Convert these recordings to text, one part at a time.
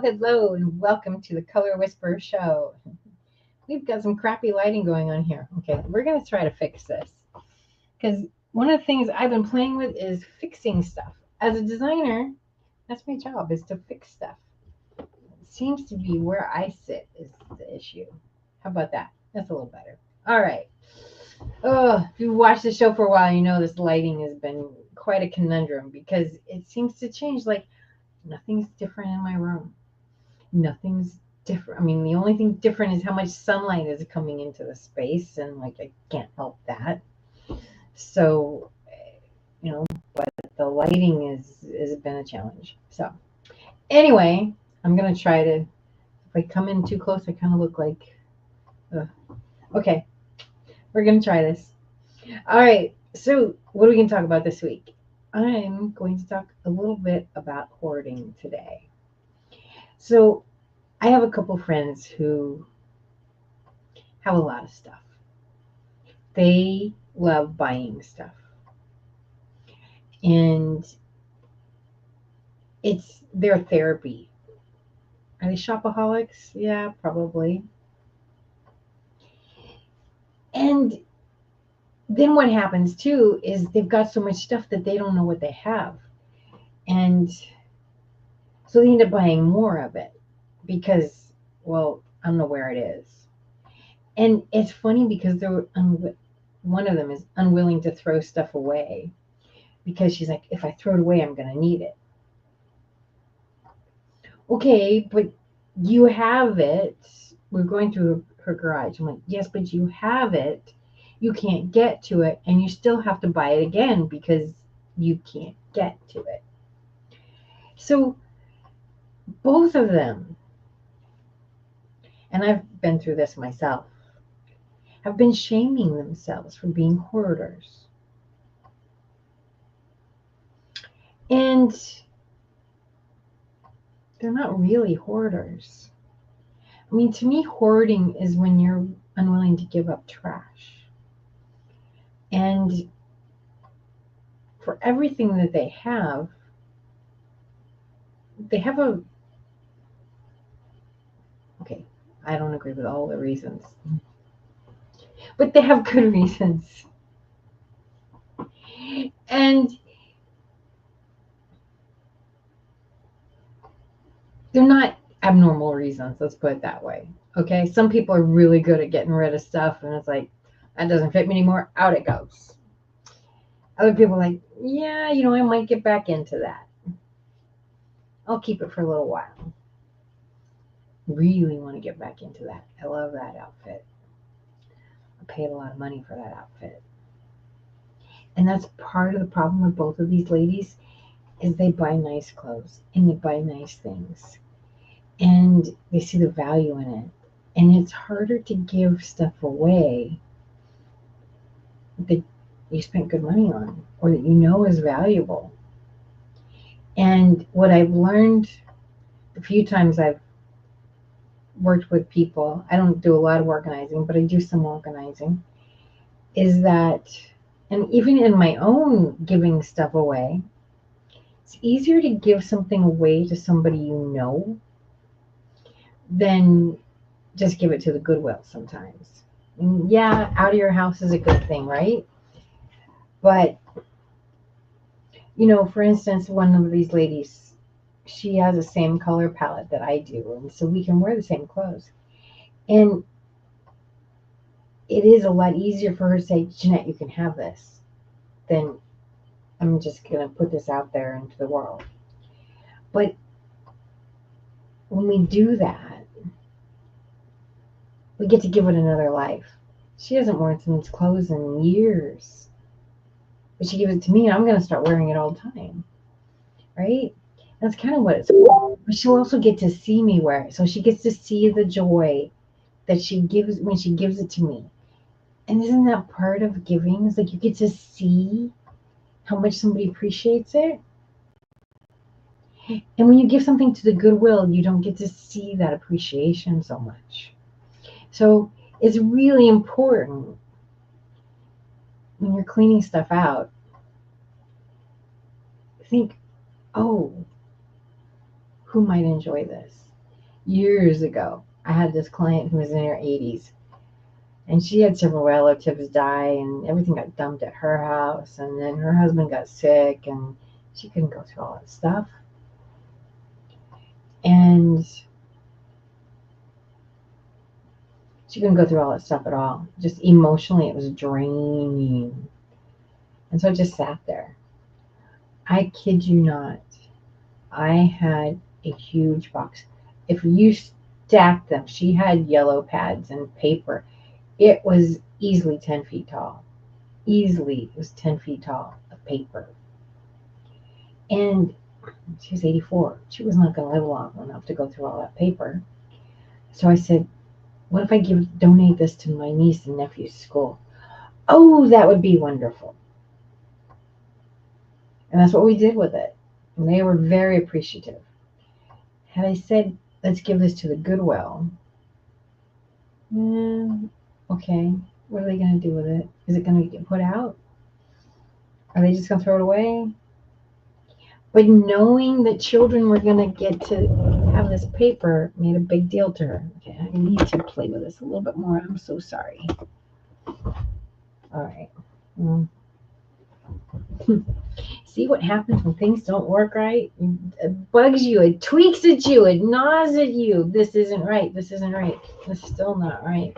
Hello, and welcome to the Color Whisperer Show. We've got some crappy lighting going on here. Okay, we're going to try to fix this. Because one of the things I've been playing with is fixing stuff. As a designer, that's my job, is to fix stuff. It seems to be where I sit is the issue. How about that? That's a little better. All right. Oh, if you've watched the show for a while, you know this lighting has been quite a conundrum because it seems to change. Like, nothing's different in my room. Nothing's different. I mean, the only thing different is how much sunlight is coming into the space, and like I can't help that. So, but the lighting has been a challenge. So, anyway, I'm gonna try to. If I come in too close, I kind of look like. Okay, we're gonna try this. All right. So, what are we gonna talk about this week? I'm going to talk a little bit about hoarding today. So, I have a couple friends who have a lot of stuff. They love buying stuff. And it's their therapy. Are they shopaholics? Yeah, probably. And then what happens too is they've got so much stuff that they don't know what they have. And so they end up buying more of it because, well, I don't know where it is. And it's funny because one of them is unwilling to throw stuff away because she's like, if I throw it away, I'm going to need it. Okay, but you have it. We're going through her garage. I'm like, yes, but you have it. You can't get to it, and you still have to buy it again because you can't get to it. So both of them, and I've been through this myself, have been shaming themselves for being hoarders. And they're not really hoarders. I mean, to me, hoarding is when you're unwilling to give up trash. And for everything that they have okay, I don't agree with all the reasons, but they have good reasons. And they're not abnormal reasons, let's put it that way. Okay, some people are really good at getting rid of stuff, and it's like, that doesn't fit me anymore, out it goes. Other people are like, yeah, I might get back into that. I'll keep it for a little while. Really want to get back into that. I love that outfit. I paid a lot of money for that outfit. And that's part of the problem with both of these ladies is they buy nice clothes and they buy nice things. And they see the value in it. And it's harder to give stuff away that you spent good money on or that is valuable. And what I've learned the few times I've worked with people, I don't do a lot of organizing, but I do some organizing, is that, and even in my own giving stuff away, it's easier to give something away to somebody than just give it to the Goodwill sometimes. And yeah, out of your house is a good thing, right? But, for instance, one of these ladies, she has the same color palette that I do, and so we can wear the same clothes. And it is a lot easier for her to say, Jeanette, you can have this, than I'm just going to put this out there into the world. But when we do that, we get to give it another life. She hasn't worn someone's clothes in years, but she gives it to me, and I'm going to start wearing it all the time, right? That's kind of what it's for. But she'll also get to see me wear it. So she gets to see the joy that she gives when she gives it to me. And isn't that part of giving? It's like you get to see how much somebody appreciates it. And when you give something to the Goodwill, you don't get to see that appreciation so much. So it's really important when you're cleaning stuff out. Think, oh, who might enjoy this? Years ago, I had this client who was in her 80s, and she had several relatives die, and everything got dumped at her house, and then her husband got sick, and she couldn't go through all that stuff. And she couldn't go through all that stuff at all. Just emotionally, it was draining. And so I just sat there. I kid you not. I had a huge box. If you stacked them, she had yellow pads and paper. It was easily 10 feet tall. Easily, it was 10 feet tall of paper. And she was 84. She was not going to live long enough to go through all that paper. So I said, what if I donate this to my niece and nephew's school? Oh, that would be wonderful. And that's what we did with it. And they were very appreciative. Had I said, let's give this to the Goodwill, okay, what are they going to do with it? Is it going to get put out? Are they just going to throw it away? But knowing that children were going to get to have this paper made a big deal to her. Okay, I need to play with this a little bit more. I'm so sorry. All right. See what happens when things don't work right? It bugs you. It tweaks at you. It gnaws at you. This isn't right. This isn't right. This is still not right.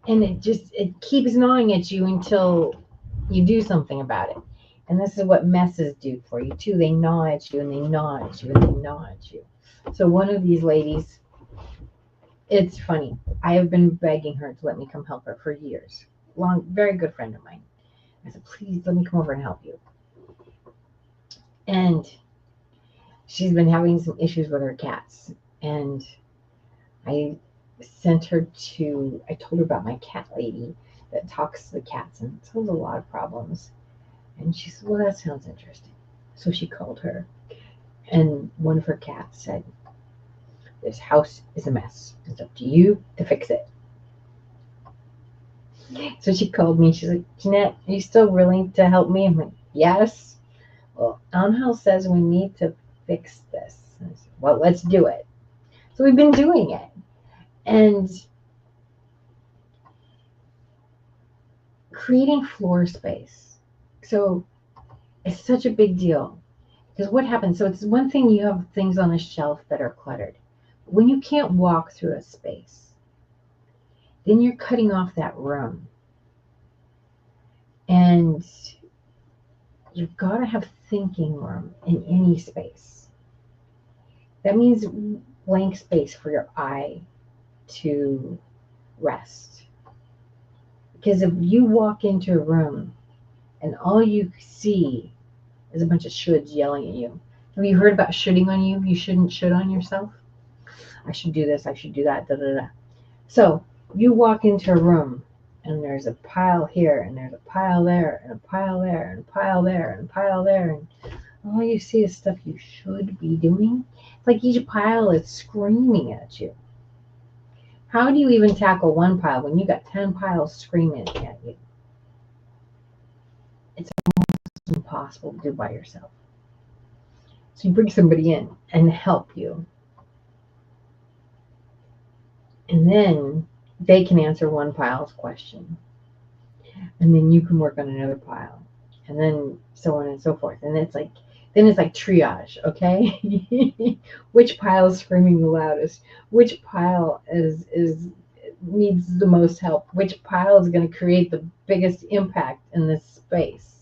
And it keeps gnawing at you until you do something about it. And this is what messes do for you too. They gnaw at you and they gnaw at you and they gnaw at you. So one of these ladies, it's funny. I have been begging her to let me come help her for years. Very good friend of mine. I said, please let me come over and help you. And she's been having some issues with her cats. And I told her about my cat lady that talks to the cats and solves a lot of problems. And she said, well, that sounds interesting. So she called her. And one of her cats said, this house is a mess. It's up to you to fix it. So she called me. She's like, Jeanette, are you still willing to help me? I'm like, yes. Well, Angel says we need to fix this. I said, well, let's do it. So we've been doing it. And creating floor space. So it's such a big deal. Because what happens? So it's one thing you have things on a shelf that are cluttered. When you can't walk through a space, then you're cutting off that room. And you've got to have thinking room in any space. That means blank space for your eye to rest. Because if you walk into a room and all you see is a bunch of shoulds yelling at you. Have you heard about shoulding on you? You shouldn't should on yourself. I should do this. I should do that. Da, da, da. So you walk into a room and there's a pile here and there's a pile there and a pile there and a pile there and a pile there. And all you see is stuff you should be doing. It's like each pile is screaming at you. How do you even tackle one pile when you got 10 piles screaming at you? It's almost impossible to do by yourself. So you bring somebody in and help you. And then they can answer one pile's question. And then you can work on another pile. And then so on and so forth. And it's like triage, okay? Which pile is screaming the loudest? Which pile needs the most help? Which pile is going to create the biggest impact in this space?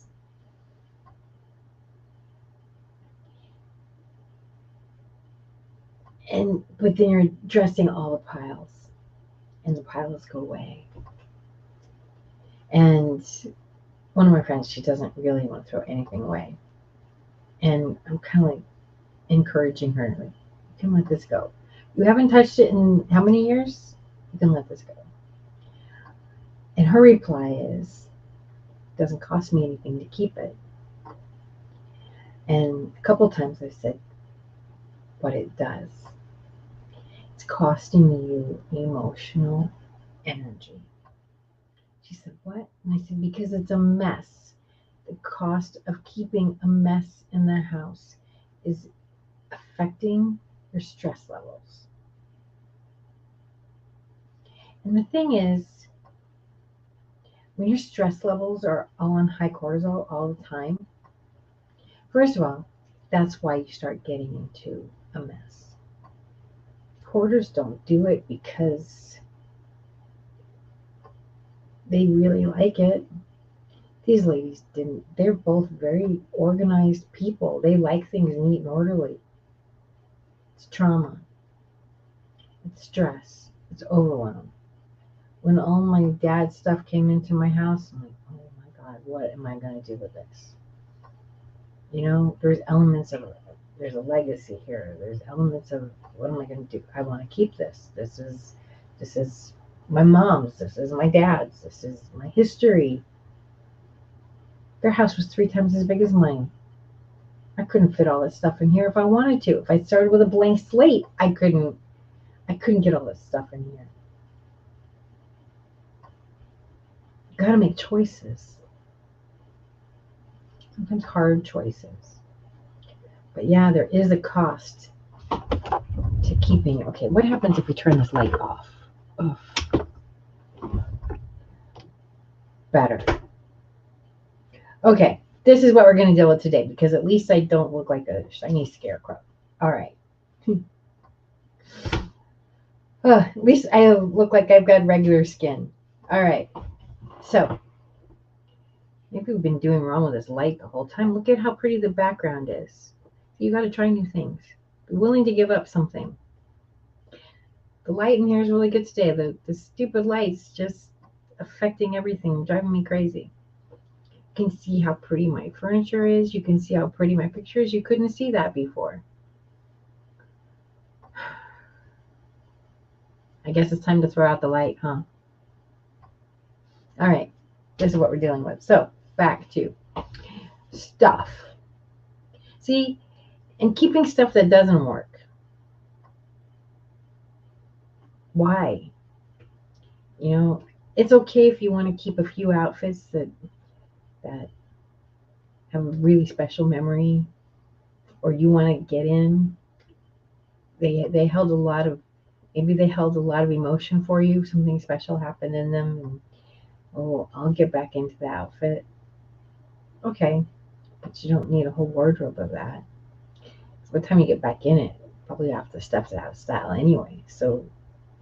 But then you're addressing all the piles, and the piles go away. And one of my friends, she doesn't really want to throw anything away. And I'm kind of like encouraging her, like, you can let this go. You haven't touched it in how many years? You can let this go. And her reply is, it doesn't cost me anything to keep it. And a couple times I said, but it does. It's costing you emotional energy. She said, what? And I said, because it's a mess. The cost of keeping a mess in the house is affecting your stress levels. And the thing is, when your stress levels are all on high cortisol all the time, first of all, that's why you start getting into a mess. Hoarders don't do it because they really like it. These ladies didn't. They're both very organized people. They like things neat and orderly. It's trauma. It's stress. It's overwhelm. When all my dad's stuff came into my house, I'm like, oh my God, what am I going to do with this? You know, there's elements of, there's a legacy here. There's elements of, what am I going to do? I want to keep this. This is my mom's. This is my dad's. This is my history. Their house was 3 times as big as mine. I couldn't fit all this stuff in here if I wanted to. If I started with a blank slate, I couldn't get all this stuff in here. You got to make choices. Sometimes hard choices. But yeah, there is a cost to keeping. Okay, what happens if we turn this light off? Ugh. Better. Okay, this is what we're going to deal with today, because at least I don't look like a shiny scarecrow. All right. At least I look like I've got regular skin. All right. So, maybe we've been doing wrong with this light the whole time. Look at how pretty the background is. You got to try new things. Be willing to give up something. The light in here is really good today. The stupid light's just affecting everything, driving me crazy. You can see how pretty my furniture is. You can see how pretty my picture is. You couldn't see that before. I guess it's time to throw out the light, huh? All right. This is what we're dealing with. So, back to stuff. See, and keeping stuff that doesn't work. Why? You know, it's okay if you want to keep a few outfits that have a really special memory, or you want to get in. They held a lot of, maybe they held a lot of emotion for you. Something special happened in them, and oh, I'll get back into the outfit. Okay, but you don't need a whole wardrobe of that. By the time you get back in it, probably off the steps out of style anyway. So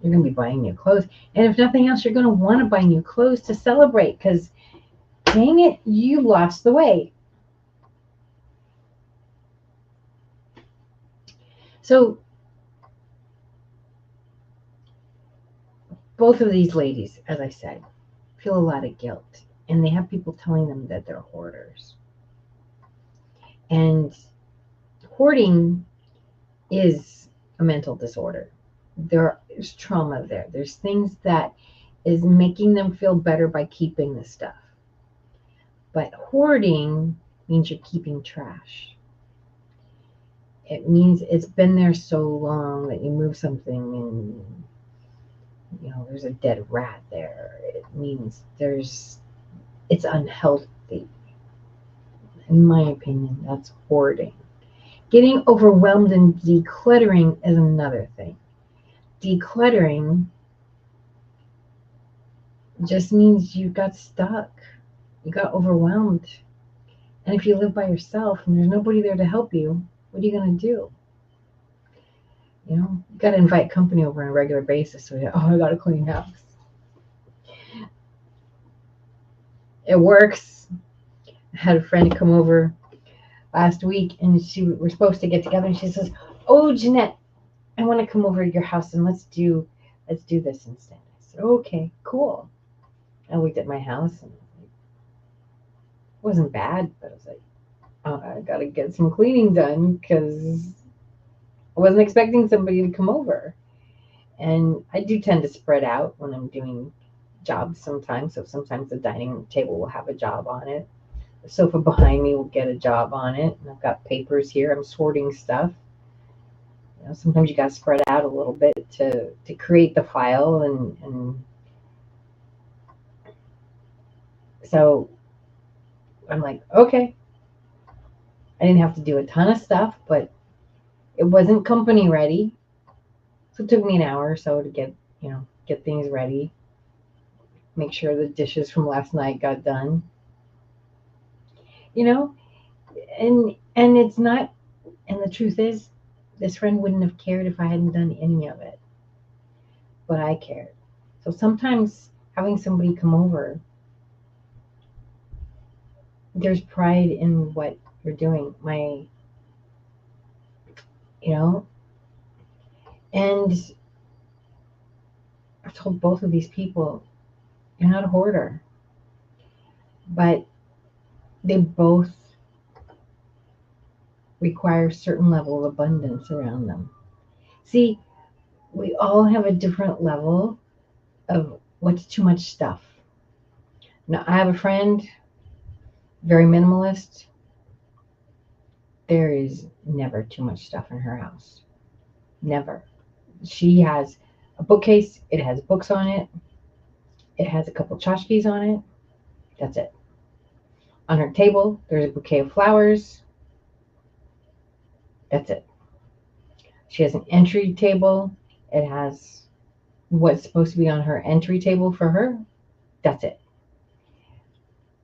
you're going to be buying new clothes. And if nothing else, you're going to want to buy new clothes to celebrate, because dang it, you lost the weight. So both of these ladies, as I said, feel a lot of guilt. And they have people telling them that they're hoarders. And hoarding is a mental disorder. There's trauma there. There's things that is making them feel better by keeping the stuff. But hoarding means you're keeping trash. It means it's been there so long that you move something and, you know, there's a dead rat there. It means it's unhealthy. In my opinion, that's hoarding. Getting overwhelmed and decluttering is another thing. Decluttering just means you got stuck. You got overwhelmed. And if you live by yourself and there's nobody there to help you, what are you going to do? You know, you got to invite company over on a regular basis. So, I got to clean house. It works. I had a friend come over last week, and we're supposed to get together, and she says, "Oh, Jeanette, I want to come over to your house and let's do this instead." I said, "Okay, cool." I looked at my house and wasn't bad, but I was like, oh, I gotta get some cleaning done because I wasn't expecting somebody to come over. And I do tend to spread out when I'm doing jobs sometimes. So sometimes the dining room table will have a job on it. The sofa behind me will get a job on it. And I've got papers here. I'm sorting stuff. Sometimes you got to spread out a little bit to create the file. And so I'm like, okay. I didn't have to do a ton of stuff, but it wasn't company ready. So it took me an hour or so to get things ready, make sure the dishes from last night got done. You know, and it's not, and the truth is, this friend wouldn't have cared if I hadn't done any of it, but I cared. So sometimes having somebody come over, there's pride in what you're doing. You know, and I've told both of these people, you're not a hoarder, but they both require a certain level of abundance around them. See, we all have a different level of what's too much stuff. Now, I have a friend, very minimalist. There is never too much stuff in her house. Never. She has a bookcase, it has books on it, it has a couple tchotchkes on it. That's it. On her table, there's a bouquet of flowers. That's it. She has an entry table. It has what's supposed to be on her entry table for her. That's it.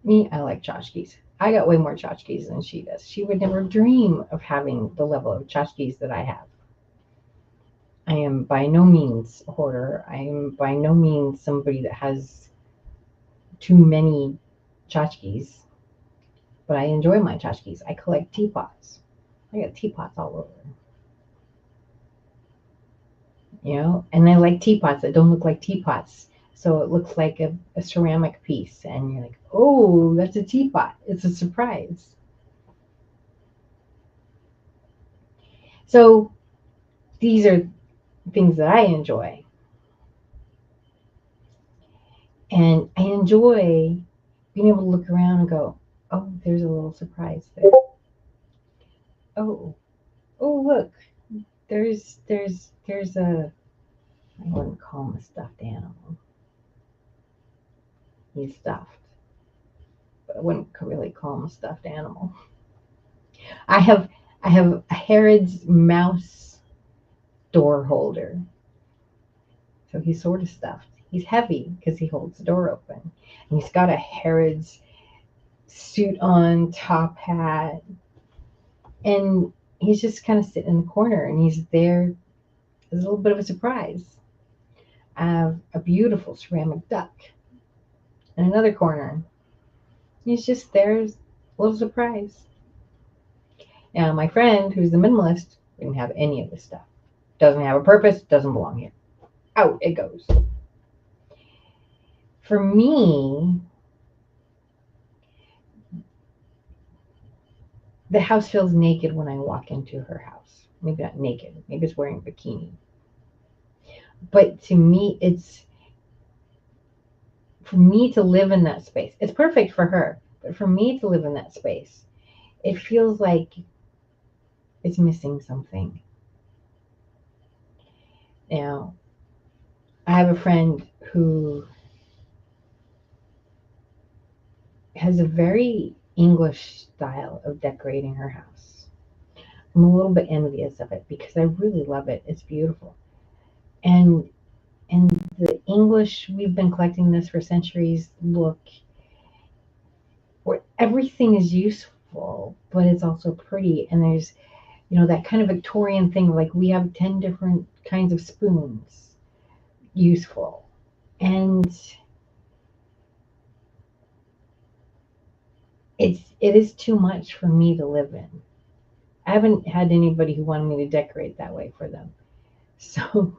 Me, I like tchotchkes. I got way more tchotchkes than she does. She would never dream of having the level of tchotchkes that I have. I am by no means a hoarder. I am by no means somebody that has too many tchotchkes, but I enjoy my tchotchkes. I collect teapots. I got teapots all over. And I like teapots that don't look like teapots. So it looks like a ceramic piece, and you're like, oh, that's a teapot. It's a surprise. So these are things that I enjoy. And I enjoy being able to look around and go, oh, there's a little surprise there. Oh, look, there's a, I wouldn't call him a stuffed animal. He's stuffed, but I wouldn't really call him a stuffed animal. I have a Harrods mouse door holder. So he's sort of stuffed. He's heavy because he holds the door open. And he's got a Harrods suit on, top hat. And he's just kind of sitting in the corner, and he's there as a little bit of a surprise. I have a beautiful ceramic duck in another corner. He's just there as a little surprise. Now, my friend, who's the minimalist, didn't have any of this stuff. Doesn't have a purpose, doesn't belong here. Out it goes. For me, the house feels naked when I walk into her house. Maybe not naked, maybe it's wearing a bikini. But to me, it's for me to live in that space. It's perfect for her, but for me to live in that space, it feels like it's missing something. Now, I have a friend who has a very English style of decorating her house. I'm a little bit envious of it because I really love it. It's beautiful. And the English, we've been collecting this for centuries, look where everything is useful, but it's also pretty. And there's, that kind of Victorian thing, like we have 10 different kinds of spoons, useful. And it is too much for me to live in. I haven't had anybody who wanted me to decorate that way for them. So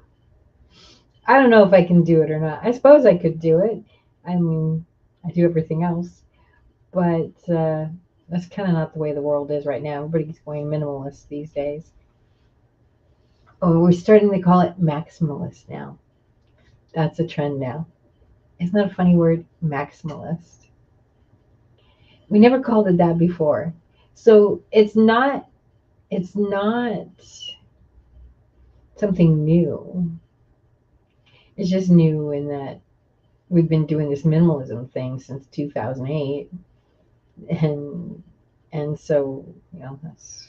I don't know if I can do it or not. I suppose I could do it. I mean, I do everything else. But that's kind of not the way the world is right now. Everybody's going minimalist these days. Oh, we're starting to call it maximalist now. That's a trend now. Isn't that a funny word? Maximalist. We never called it that before. So it's not something new. It's just new in that we've been doing this minimalism thing since 2008, and so that's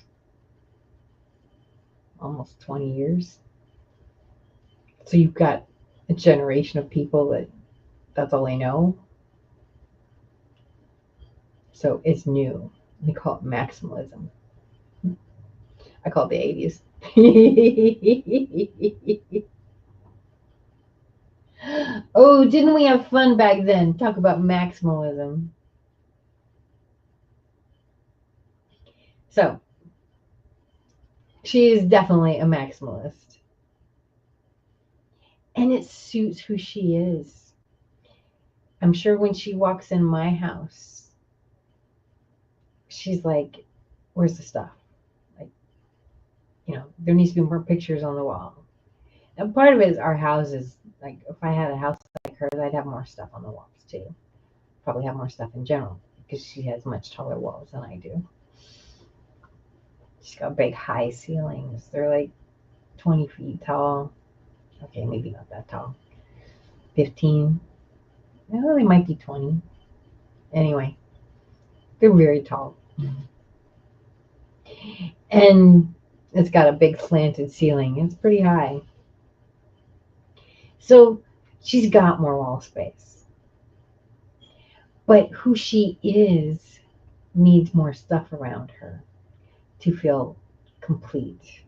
almost 20 years. So you've got a generation of people that's all they know. So it's new. They call it maximalism. I call it the 80s. Oh, didn't we have fun back then? Talk about maximalism. So she is definitely a maximalist. And it suits who she is. I'm sure when she walks in my house, she's like, where's the stuff? Like, there needs to be more pictures on the wall. And part of it is our houses. Like, if I had a house like hers, I'd have more stuff on the walls too. Probably have more stuff in general because she has much taller walls than I do. She's got big high ceilings. They're like 20 feet tall. Okay, maybe not that tall. 15. Well, they might be 20. Anyway, they're very tall. And it's got a big slanted ceiling. It's pretty high. So she's got more wall space. But who she is needs more stuff around her to feel complete.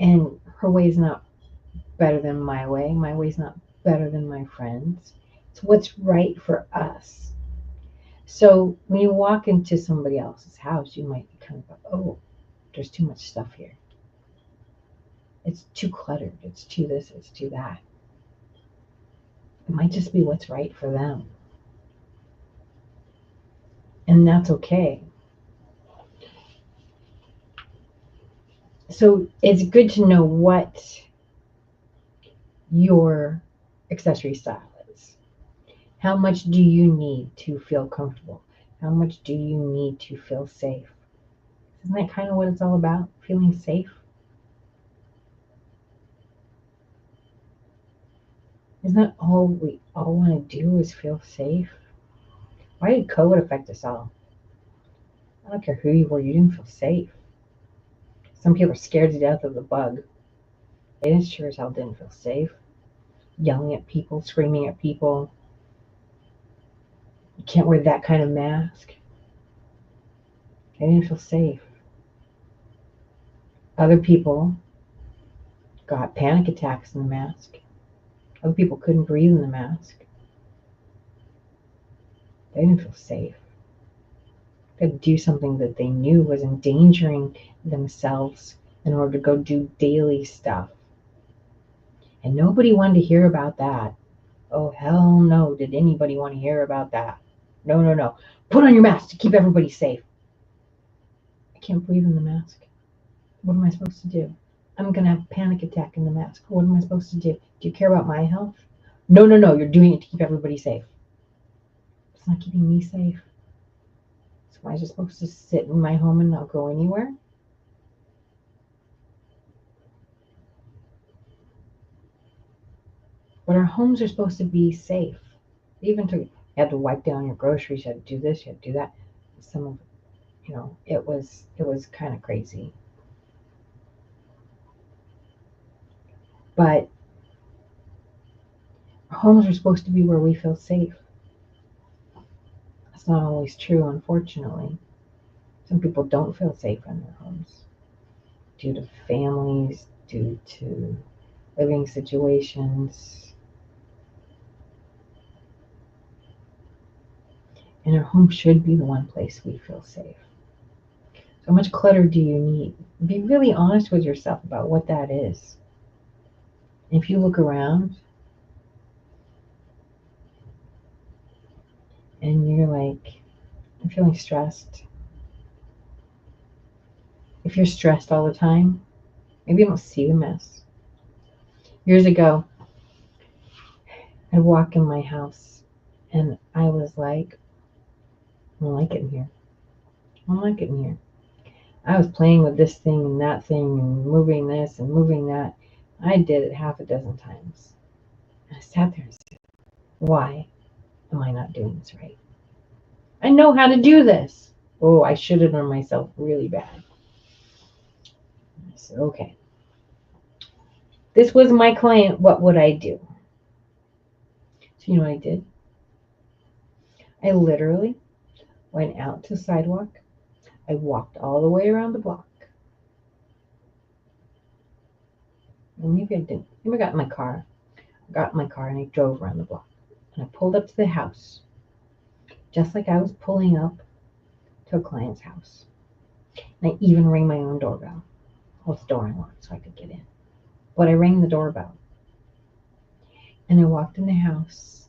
And her way is not better than my way. My way is not better than my friends. It's what's right for us. So when you walk into somebody else's house, you might kind of go, oh, there's too much stuff here. It's too cluttered. It's too this, it's too that. It might just be what's right for them. And that's okay. So it's good to know what your accessory style is. How much do you need to feel comfortable? How much do you need to feel safe? Isn't that kind of what it's all about? Feeling safe? Isn't that all we all want to do is feel safe? Why did COVID affect us all? I don't care who you were, you didn't feel safe. Some people are scared to death of the bug. They sure as hell didn't feel safe. Yelling at people, screaming at people. You can't wear that kind of mask. They didn't feel safe. Other people got panic attacks in the mask. Other people couldn't breathe in the mask. They didn't feel safe. They had to do something that they knew was endangering themselves in order to go do daily stuff. And nobody wanted to hear about that. Oh, hell no. Did anybody want to hear about that? No, no, no. Put on your mask to keep everybody safe. I can't breathe in the mask. What am I supposed to do? I'm going to have a panic attack in the mask. What am I supposed to do? Do you care about my health? No, no, no. You're doing it to keep everybody safe. It's not keeping me safe. So am I just supposed to sit in my home and not go anywhere? But our homes are supposed to be safe. Even to, you had to wipe down your groceries, you had to do this, you had to do that. Some of it was kind of crazy. But our homes are supposed to be where we feel safe. That's not always true, unfortunately. Some people don't feel safe in their homes due to families, due to living situations. And our home should be the one place we feel safe. So how much clutter do you need? Be really honest with yourself about what that is. If you look around and you're like, I'm feeling stressed. If you're stressed all the time, maybe you don't see the mess. Years ago, I'd walk in my house and I was like, I don't like it in here. I don't like it in here. I was playing with this thing and that thing and moving this and moving that. I did it half a dozen times. And I sat there and said, why am I not doing this right? I know how to do this. Oh, I should have done myself really bad. I said, okay. This was my client. What would I do? So you know what I did? I literally went out to the sidewalk. I walked all the way around the block. And maybe I didn't. Maybe I got in my car. I got in my car and I drove around the block. And I pulled up to the house, just like I was pulling up to a client's house. And I even rang my own doorbell. Well, the door unlocked so I could get in. But I rang the doorbell. And I walked in the house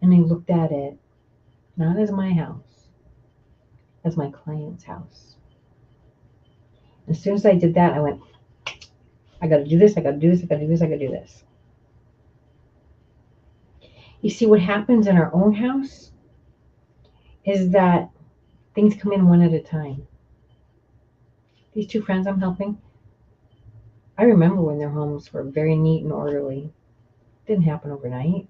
and I looked at it, not as my house, as my client's house. As soon as I did that, I went, I got to do this, I got to do this, I got to do this, I got to do this. You see, what happens in our own house is that things come in one at a time. These two friends I'm helping, I remember when their homes were very neat and orderly. It didn't happen overnight.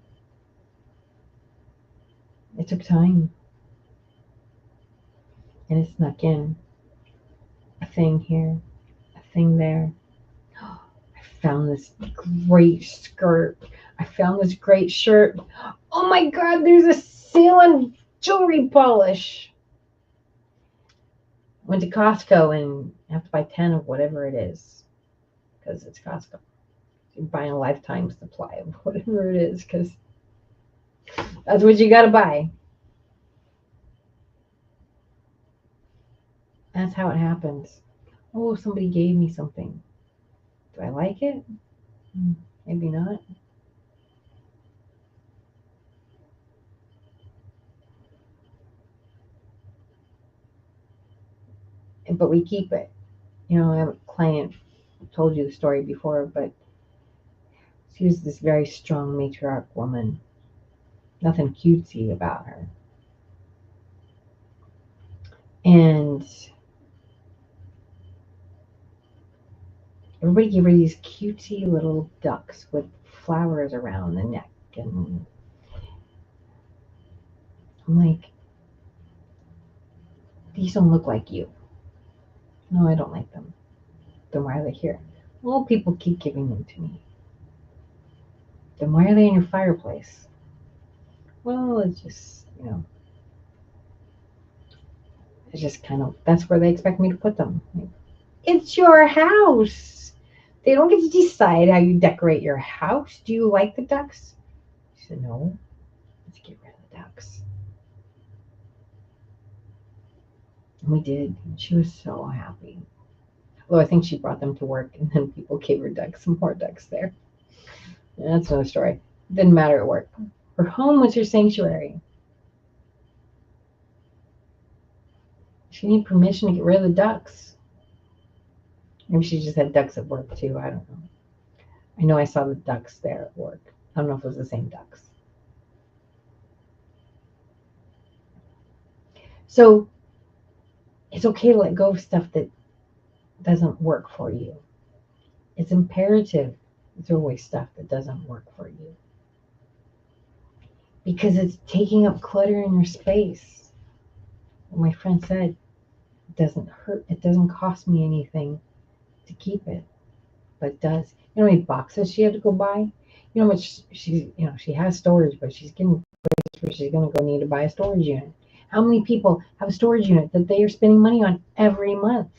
It took time. And it snuck in. A thing here, a thing there. I found this great skirt. I found this great shirt. Oh my God, there's a sale on jewelry polish. Went to Costco and I have to buy 10 of whatever it is because it's Costco. You're buying a lifetime supply of whatever it is because that's what you got to buy. That's how it happens. Oh, somebody gave me something. Do I like it? Maybe not. But we keep it. You know, I have a client, I've told you the story before, but she was this very strong matriarch woman. Nothing cutesy about her. And everybody gave her these cutesy little ducks with flowers around the neck. And I'm like, these don't look like you. No, I don't like them. Then why are they here? Well, people keep giving them to me. Then why are they in your fireplace? Well, it's just, it's just kind of, that's where they expect me to put them. It's your house. They don't get to decide how you decorate your house. Do you like the ducks? She said, no, let's get rid of the ducks. And we did. And she was so happy. Although I think she brought them to work and then people gave her ducks, some more ducks there. And that's another story. Didn't matter at work. Her home was her sanctuary. She needed permission to get rid of the ducks. Maybe she just had ducks at work too. I don't know. I know I saw the ducks there at work. I don't know if it was the same ducks. So it's okay to let go of stuff that doesn't work for you. It's imperative to throw away stuff that doesn't work for you. Because it's taking up clutter in your space. My friend said, it doesn't hurt. It doesn't cost me anything to keep it. But it does. You know how many boxes she had to go buy? You know how much she has storage, but she's getting where she's going to go need to buy a storage unit. How many people have a storage unit that they are spending money on every month?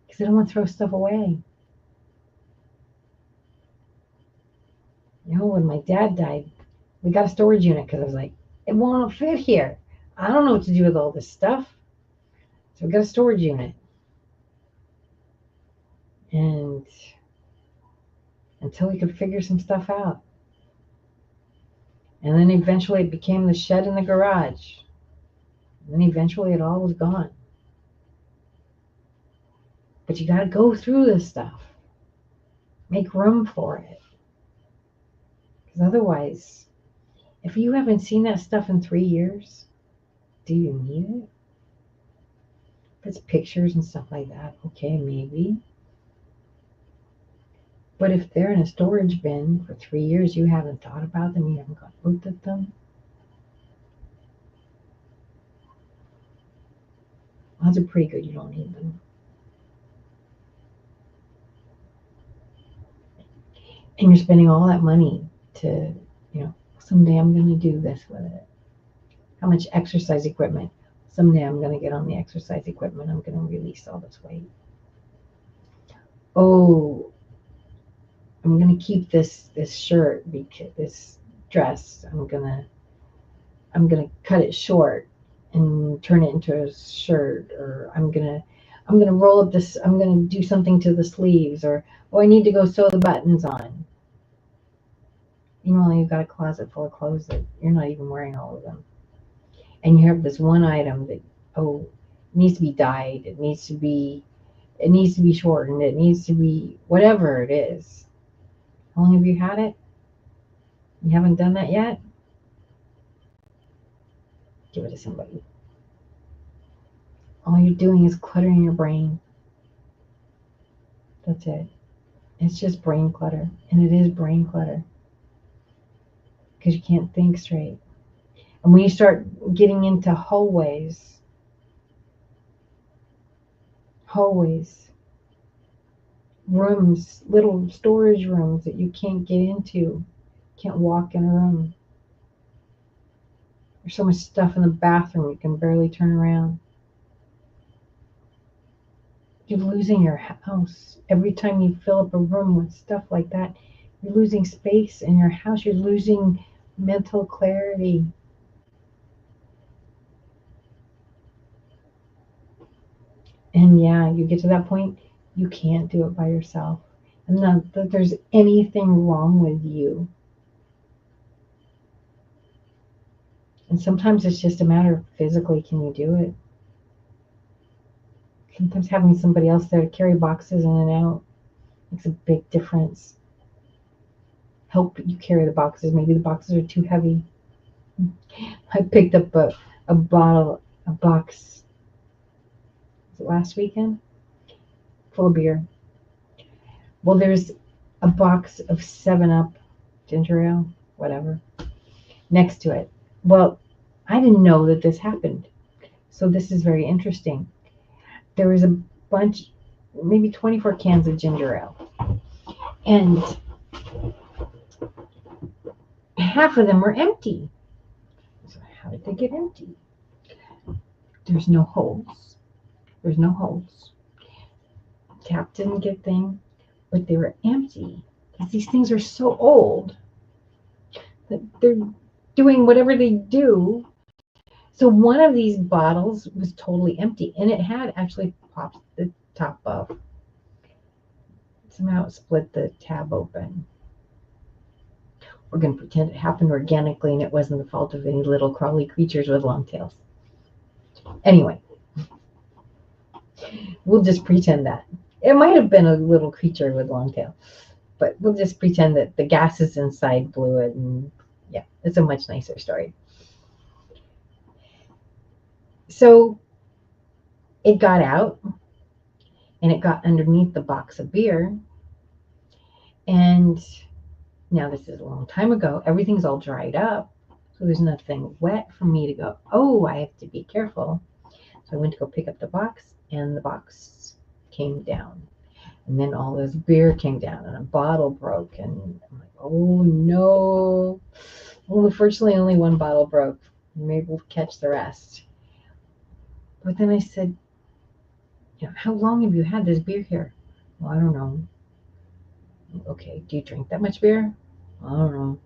Because they don't want to throw stuff away. You know, when my dad died, we got a storage unit because I was like, it won't fit here. I don't know what to do with all this stuff. So we got a storage unit. And until we could figure some stuff out. And then eventually it became the shed in the garage. And then eventually it all was gone. But you got to go through this stuff. Make room for it. Because otherwise, if you haven't seen that stuff in 3 years, do you need it? If it's pictures and stuff like that, okay, maybe. But if they're in a storage bin for 3 years, you haven't thought about them, you haven't looked at them, odds are pretty good you don't need them. And you're spending all that money to, someday I'm going to do this with it. How much exercise equipment? Someday I'm going to get on the exercise equipment. I'm going to release all this weight. Oh, I'm going to keep this shirt, this dress. I'm going to cut it short and turn it into a shirt, or I'm going to roll up this, I'm going to do something to the sleeves, or I need to go sew the buttons on. You've got a closet full of clothes that you're not even wearing all of them. And you have this one item that, needs to be dyed, it needs to be shortened, it needs to be whatever it is. How long have you had it? You haven't done that yet? Give it to somebody. All you're doing is cluttering your brain. That's it. It's just brain clutter. And it is brain clutter. Because you can't think straight. And when you start getting into hallways, rooms, little storage rooms that you can't get into, can't walk in a room. There's so much stuff in the bathroom you can barely turn around. You're losing your house. Every time you fill up a room with stuff like that, you're losing space in your house. You're losing mental clarity. And yeah, you get to that point, you can't do it by yourself. And not that there's anything wrong with you. And sometimes it's just a matter of physically, can you do it? Sometimes having somebody else there to carry boxes in and out makes a big difference. Help you carry the boxes. Maybe the boxes are too heavy. I picked up a box, was it last weekend? Full of beer. Well, there's a box of 7-Up ginger ale, whatever, next to it. Well, I didn't know that this happened. So this is very interesting. There was a bunch, maybe 24 cans of ginger ale. And half of them were empty. So how did they get empty? There's no holes. Tap didn't get thing, but they were empty. Because these things are so old that they're doing whatever they do. So one of these bottles was totally empty, and it had actually popped the top off. Somehow it split the tab open. We're going to pretend it happened organically and it wasn't the fault of any little crawly creatures with long tails. Anyway, we'll just pretend that. It might have been a little creature with long tail, but we'll just pretend that the gases inside blew it, and yeah, it's a much nicer story. So it got out and it got underneath the box of beer. And now this is a long time ago. Everything's all dried up. So there's nothing wet for me to go, oh, I have to be careful. So I went to go pick up the box, and the box came down. And then all this beer came down and a bottle broke. And I'm like, oh no. Well, fortunately, only one bottle broke. Maybe we'll catch the rest. But then I said, how long have you had this beer here? Well, I don't know. Okay, do you drink that much beer? I don't know.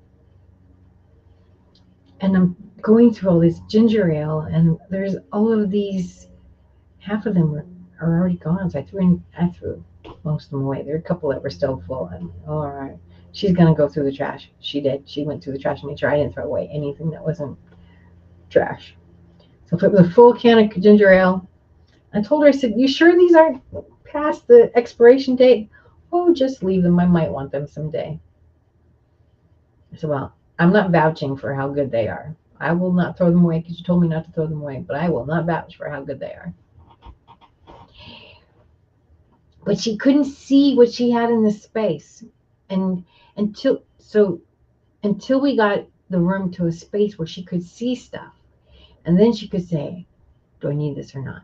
And I'm going through all this ginger ale, and there's all of these, half of them are already gone. So I threw most of them away. There are a couple that were still full. I'm like, all right. She's going to go through the trash. She did. She went through the trash and made sure I didn't throw away anything that wasn't trash. So if it was a full can of ginger ale, I told her, I said, you sure these aren't past the expiration date? Oh, just leave them. I might want them someday. I said, well, I'm not vouching for how good they are. I will not throw them away because you told me not to throw them away, but I will not vouch for how good they are. But she couldn't see what she had in the space. And until we got the room to a space where she could see stuff, and then she could say, do I need this or not?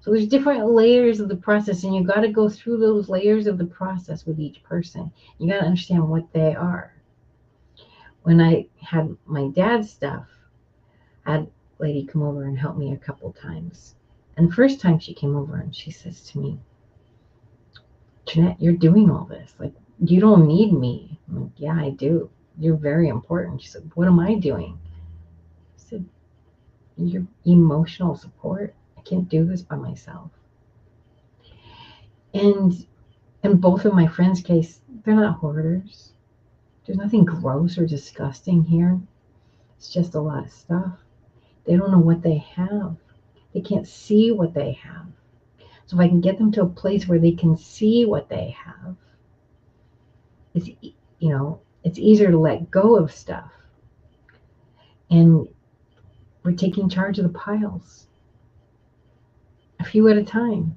So there's different layers of the process, and you got to go through those layers of the process with each person. You got to understand what they are. When I had my dad's stuff, I had a lady come over and help me a couple times. And the first time she came over and she says to me, Jeanette, you're doing all this. Like, you don't need me. I'm like, yeah, I do. You're very important. She said, what am I doing? I said, your emotional support. I can't do this by myself. And in both of my friends' case, they're not hoarders. There's nothing gross or disgusting here. It's just a lot of stuff. They don't know what they have. They can't see what they have. So if I can get them to a place where they can see what they have, it's easier to let go of stuff. And we're taking charge of the piles, a few at a time.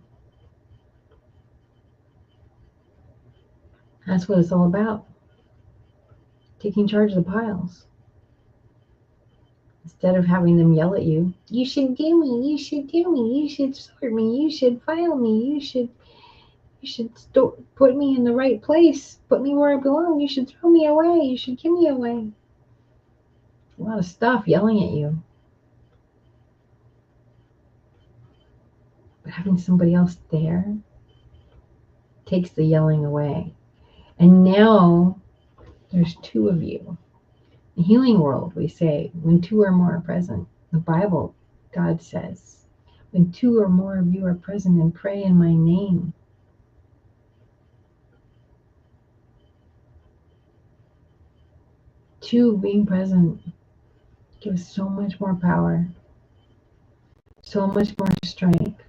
That's what it's all about. Taking charge of the piles. Instead of having them yell at you, you should do me, you should do me, you should sort me, you should file me, you should put me in the right place, put me where I belong, you should throw me away, you should give me away. A lot of stuff yelling at you. But having somebody else there takes the yelling away. And now there's two of you. In the healing world, we say, when two or more are present. The Bible, God says, when two or more of you are present and pray in my name. Two being present gives so much more power, so much more strength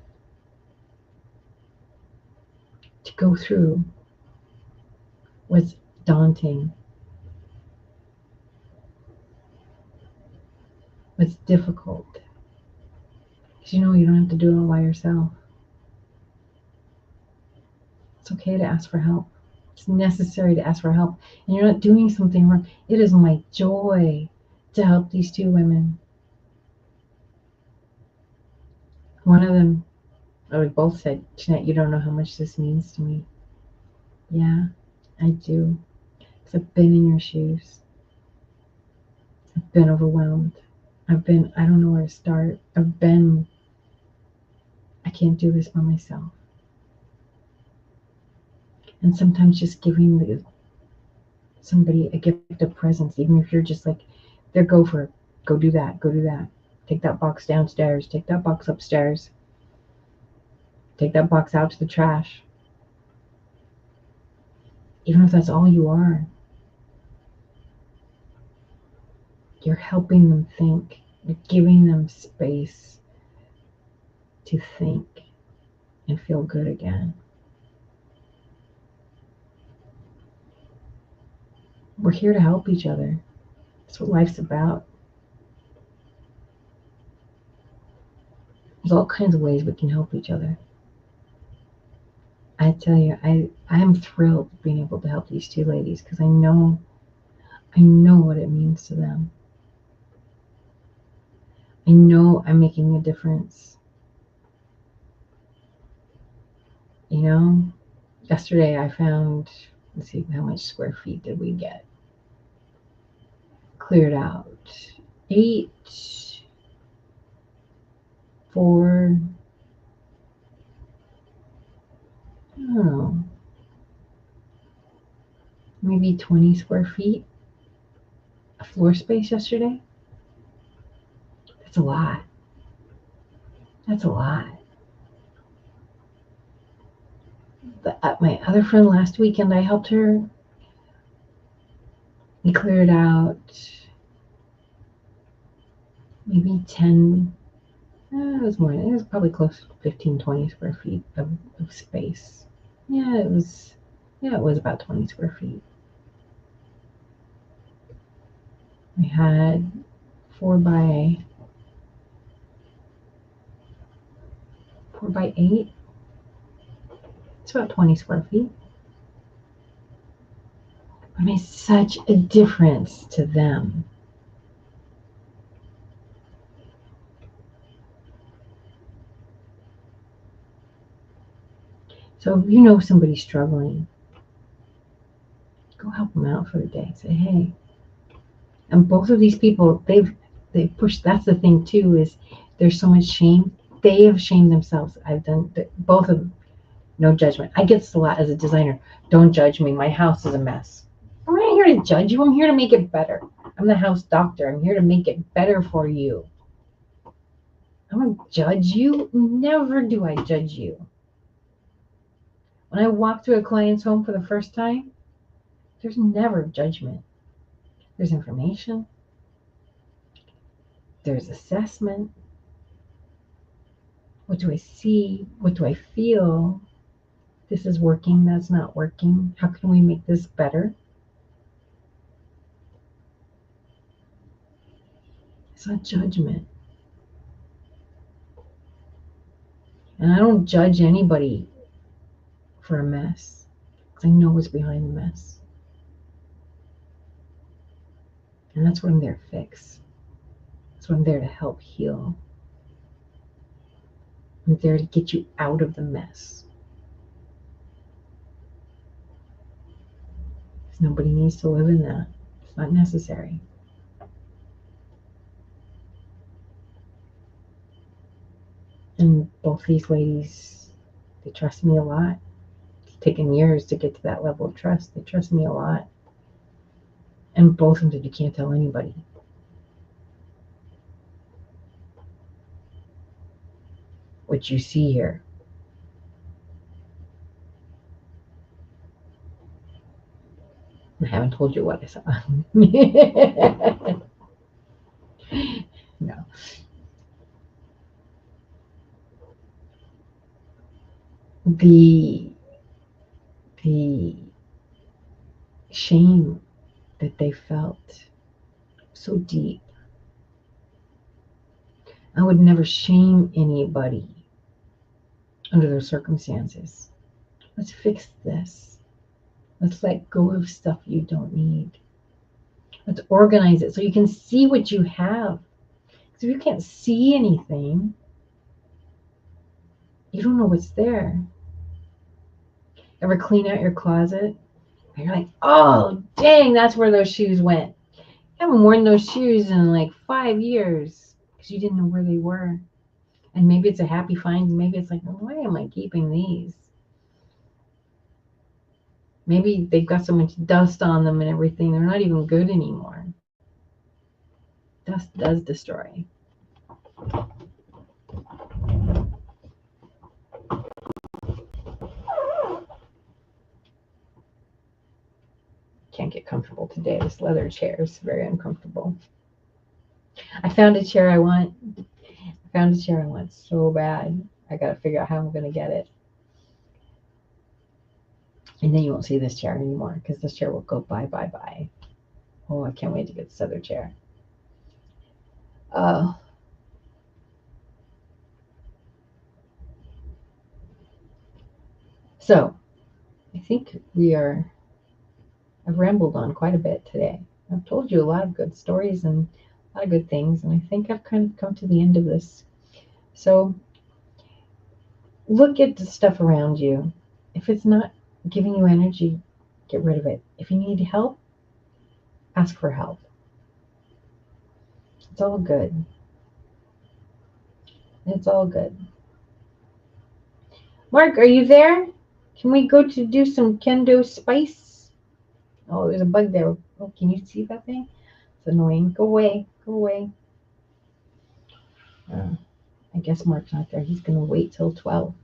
to go through what's daunting, what's difficult. Because you don't have to do it all by yourself. It's okay to ask for help. It's necessary to ask for help. And you're not doing something wrong. It is my joy to help these two women. One of them, we both said, Jeanette, you don't know how much this means to me. Yeah, I do. Because I've been in your shoes. I've been overwhelmed. I don't know where to start. I can't do this by myself. And sometimes just giving somebody a gift of presence, even if you're just like, there, go for it. Go do that. Go do that. Take that box downstairs. Take that box upstairs. Take that box out to the trash. Even if that's all you are, you're helping them think. You're giving them space to think and feel good again. We're here to help each other. That's what life's about. There's all kinds of ways we can help each other. I tell you, I am thrilled being able to help these two ladies because I know what it means to them. I know I'm making a difference. Yesterday I found, let's see, how much square feet did we get? Cleared out. 8, 4, I don't know, maybe 20 square feet of floor space yesterday. That's a lot. That's a lot. My other friend last weekend, I helped her We cleared out maybe 10, it was more, it was probably close to 15, 20 square feet of space. Yeah, it was about 20 square feet. We had 4x8. It's about 20 square feet. It made such a difference to them. So if you know somebody's struggling, go help them out for the day. Say, hey. And both of these people, they've pushed. That's the thing too, is there's so much shame. They have shamed themselves. I've done both of them. No judgment. I get this a lot as a designer. Don't judge me. My house is a mess. I'm not here to judge you. I'm here to make it better. I'm the house doctor. I'm here to make it better for you. I don't judge you. Never do I judge you. When I walk through a client's home for the first time, there's never judgment. There's information. There's assessment. What do I see? What do I feel? This is working. That's not working. How can we make this better? It's not judgment. And I don't judge anybody for a mess, because I know what's behind the mess. And that's what I'm there to fix. That's what I'm there to help heal. I'm there to get you out of the mess. Because nobody needs to live in that. It's not necessary. And both these ladies, they trust me a lot. It's taken years to get to that level of trust. They trust me a lot. And both of them, you can't tell anybody. What you see here. I haven't told you what I saw. No. The shame that they felt so deep. I would never shame anybody under their circumstances. Let's fix this. Let's let go of stuff you don't need. Let's organize it so you can see what you have. Because if you can't see anything, you don't know what's there. Ever clean out your closet? And you're like, oh, dang, that's where those shoes went. I haven't worn those shoes in like 5 years because you didn't know where they were. And maybe it's a happy find. Maybe it's like, why am I keeping these? Maybe they've got so much dust on them and everything. They're not even good anymore. Dust does destroy. Can't get comfortable today. This leather chair is very uncomfortable. I found a chair I want. So bad. I got to figure out how I'm going to get it. And then you won't see this chair anymore because this chair will go bye. Oh, I can't wait to get this other chair. So I think I've rambled on quite a bit today. I've told you a lot of good stories and a lot of good things, and I think I've kind of come to the end of this. So look at the stuff around you. If it's not giving you energy, get rid of it. If you need help, ask for help. It's all good. It's all good. Mark, are you there? Can we go to do some kendo spice? Oh, there's a bug there. Oh, can you see that thing? It's annoying. Go away. I guess Mark's not there. He's going to wait till 12.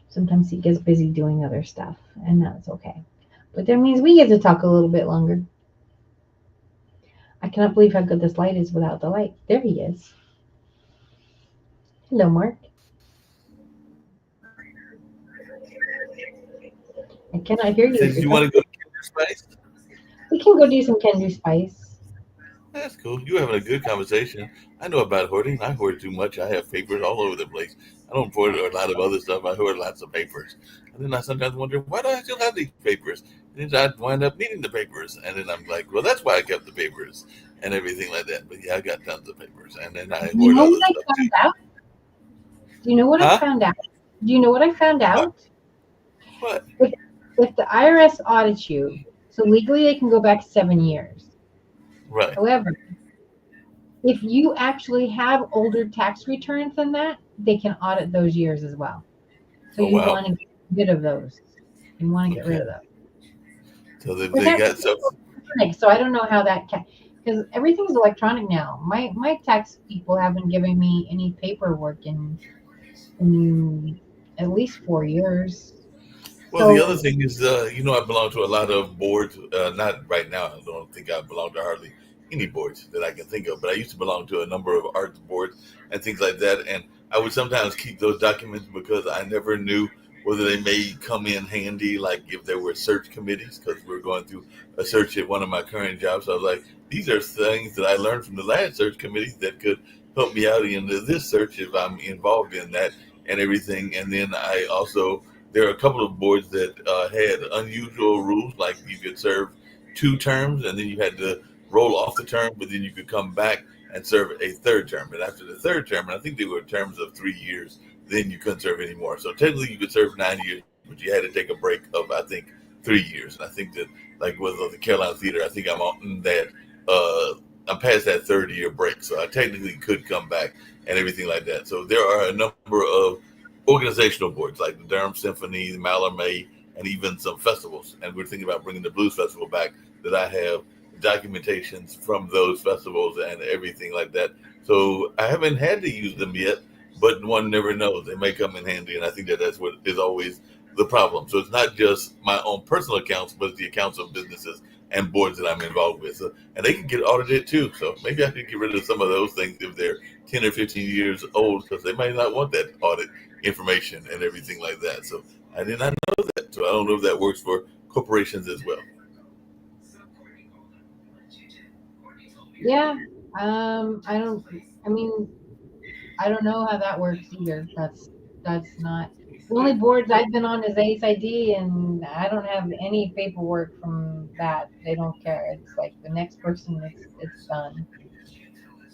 Sometimes he gets busy doing other stuff, and that's okay. But that means we get to talk a little bit longer. cannot believe how good this light is without the light. There he is. Hello, Mark. I cannot hear you. Since you want to go to Kinder Spice, We can go do some Kendu Spice. that's cool. You having a good conversation. I know about hoarding. I hoard too much. I have papers all over the place. I don't hoard a lot of other stuff. I hoard lots of papers. And then I sometimes wonder, why do I still have these papers? And then I wind up needing the papers. And then I'm like, well, that's why I kept the papers and everything like that. But yeah, I got tons of papers. And then I You hoard know other what I stuff too. found out? Do you know what I Huh? found out? Do you know what I found What? out? What? If, if the IRS audits you, so legally they can go back 7 years. Right. However, if you actually have older tax returns than that, they can audit those years as well. So Oh, you wow. want to get rid of those. You want to get rid Okay. of those. So Which they actually got some. electronic, so I don't know how that can, because everything's electronic now. My tax people haven't given me any paperwork in at least 4 years. Well, the other So thing is, I belong to a lot of boards. Not right now. I don't think I belong to hardly any boards that I can think of. But I used to belong to a number of arts boards and things like that. And I would sometimes keep those documents because I never knew whether they may come in handy, like if there were search committees, because we're going through a search at one of my current jobs. So I was like, these are things that I learned from the last search committee that could help me out in this search if I'm involved in that and everything. And then I also there are a couple of boards that had unusual rules, like you could serve 2 terms and then you had to roll off the term, but then you could come back and serve a third term. But after the third term, and I think they were terms of 3 years, then you couldn't serve anymore. So technically, you could serve 9 years, but you had to take a break of I think 3 years. And I think that like with the Carolina Theater, I think I'm on that. I'm past that 3rd year break, so I technically could come back and everything like that. So there are a number of organizational boards like the Durham Symphony, the Mallarmé, and even some festivals. And we're thinking about bringing the Blues Festival back. That I have documentations from those festivals and everything like that. So I haven't had to use them yet, but one never knows. They may come in handy, and I think that that's what is always the problem. So it's not just my own personal accounts, but it's the accounts of businesses and boards that I'm involved with. So, and they can get audited too. So maybe I could get rid of some of those things if they're 10 or 15 years old, because they might not want that audit information and everything like that. So I did not know that. So I don't know if that works for corporations as well. yeah, I don't. I mean, I don't know how that works either. That's not the only boards I've been on is ASID, and I don't have any paperwork from that. They don't care. It's like the next person. It's done.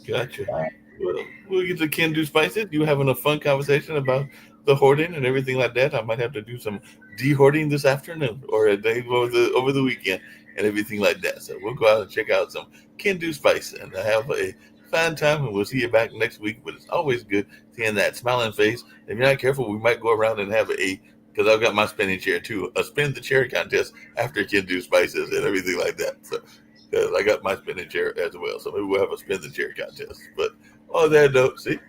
Gotcha. So, Well, we'll get to Ken do spices. You having a fun conversation about the hoarding and everything like that. I might have to do some de-hoarding this afternoon or a day over the weekend and everything like that. So we'll go out and check out some Ken do spice and have a fine time. And we'll see you back next week. But it's always good seeing that smiling face. If you're not careful, we might go around and have because I've got my spinning chair too, a spin the chair contest after Ken do spices and everything like that. So because I got my spinning chair as well. So maybe we'll have a spin the chair contest. But on that note, see,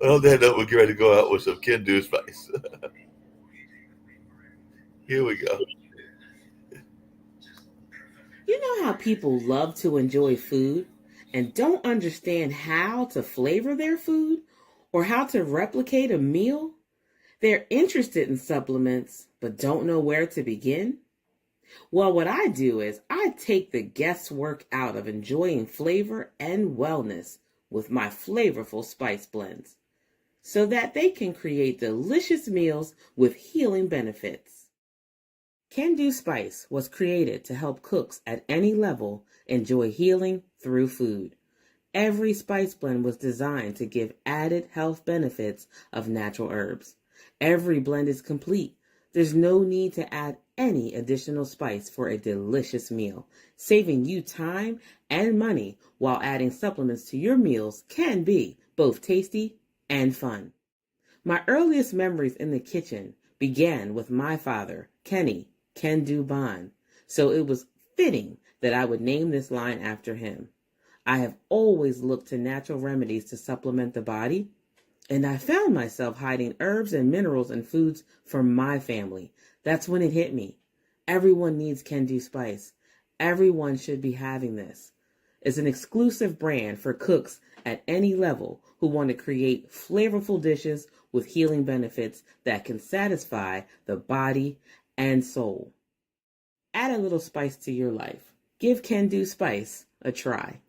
on that note, we'll get ready to go out with some Kendu spice. Here we go. You know how people love to enjoy food and don't understand how to flavor their food or how to replicate a meal? They're interested in supplements but don't know where to begin? Well, what I do is I take the guesswork out of enjoying flavor and wellness with my flavorful spice blends so that they can create delicious meals with healing benefits. Can Do Spice was created to help cooks at any level enjoy healing through food. Every spice blend was designed to give added health benefits of natural herbs. Every blend is complete. There's no need to add any additional spice for a delicious meal. Saving you time and money while adding supplements to your meals can be both tasty and fun. My earliest memories in the kitchen began with my father, Kenny Can Do Bond, so it was fitting that I would name this line after him. I have always looked to natural remedies to supplement the body, and I found myself hiding herbs and minerals in foods for my family. That's when it hit me. Everyone needs Can Do Spice. Everyone should be having this. It's an exclusive brand for cooks at any level who want to create flavorful dishes with healing benefits that can satisfy the body and soul. Add a little spice to your life. Give Can Do Spice a try.